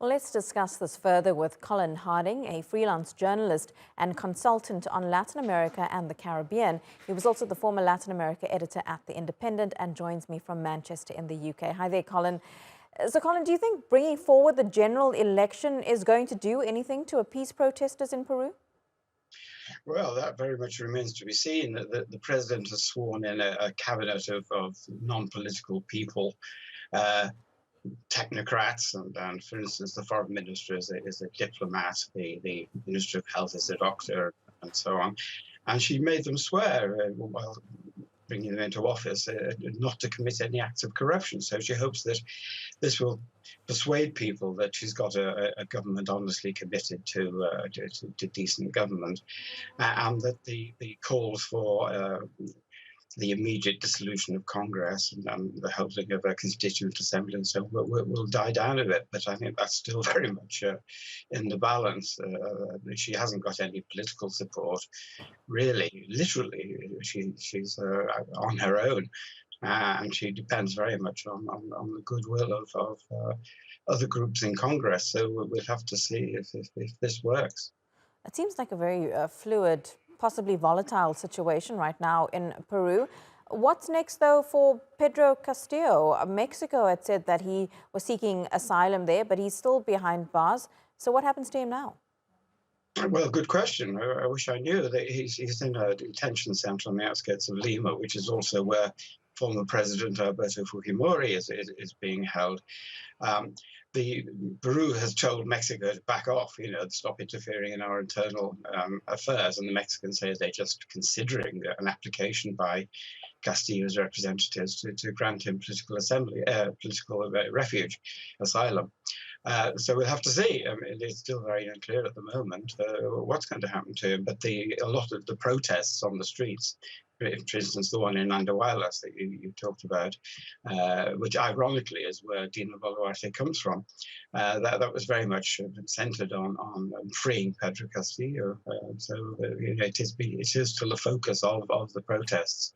Well, let's discuss this further with Colin Harding, a freelance journalist and consultant on Latin America and the Caribbean. He was also the former Latin America editor at The Independent and joins me from Manchester in the UK. Hi there, Colin. So, Colin, do you think bringing forward the general election is going to do anything to appease protesters in Peru? Well, that very much remains to be seen. The president has sworn in a cabinet of non-political people, uh, technocrats, and for instance, the foreign minister is a diplomat, the minister of health is a doctor, and so on. And she made them swear while bringing them into office not to commit any acts of corruption. So she hopes that this will persuade people that she's got a government honestly committed to decent government, and that the calls for the immediate dissolution of Congress and the holding of a constituent assembly and so on will die down a bit. But I think that's still very much in the balance. She hasn't got any political support, really. Literally, she's on her own. And she depends very much on the goodwill of other groups in Congress. So we'll have to see if this works. It seems like a very fluid, possibly volatile situation right now in Peru. What's next, though, for Pedro Castillo? Mexico had said that he was seeking asylum there, but he's still behind bars. So what happens to him now? Well, good question. I wish I knew. That he's in a detention center on the outskirts of Lima, which is also where former President Alberto Fujimori is being held. Peru has told Mexico to back off, stop interfering in our internal affairs, and the Mexicans say they're just considering an application by Castillo's representatives to grant him political refuge, asylum. So we'll have to see. I mean, it's still very unclear at the moment what's going to happen to him. But a lot of the protests on the streets, for instance, the one in Andahuaylas that you talked about, which ironically is where Dina Boluarte comes from, that was very much centered on freeing Pedro Castillo. It is still the focus of the protests.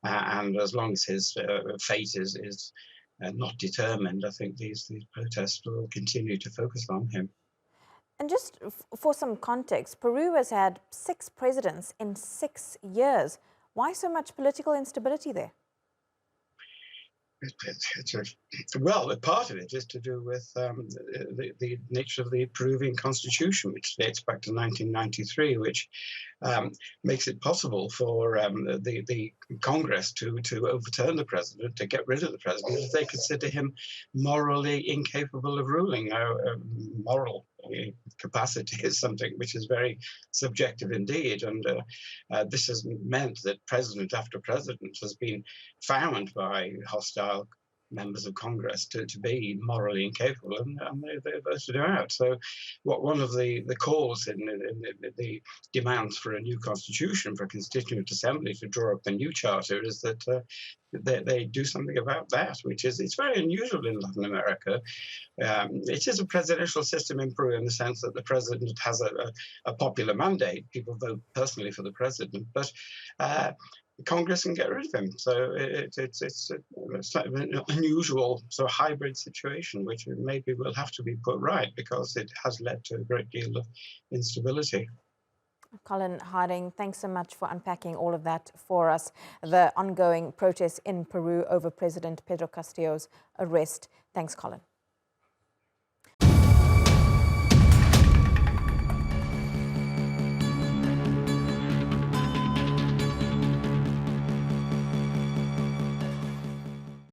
And as long as his fate is not determined, I think these protests will continue to focus on him. And just for some context, Peru has had 6 presidents in 6 years. Why so much political instability there? Well, part of it is to do with the nature of the Peruvian constitution, which dates back to 1993, which makes it possible for the Congress to overturn the president, to get rid of the president, if they consider him morally incapable of ruling. Moral capacity is something which is very subjective indeed, and this has meant that president after president has been found by hostile members of Congress to be morally incapable, and they voted him out. So one of the calls in the demands for a new constitution, for a constituent assembly to draw up a new charter, is that they do something about that, it's very unusual in Latin America. It is a presidential system in Peru in the sense that the president has a popular mandate. People vote personally for the president, but Congress can get rid of him. So it's an unusual sort of hybrid situation, which maybe will have to be put right because it has led to a great deal of instability. Colin Harding, thanks so much for unpacking all of that for us. The ongoing protests in Peru over President Pedro Castillo's arrest. Thanks, Colin.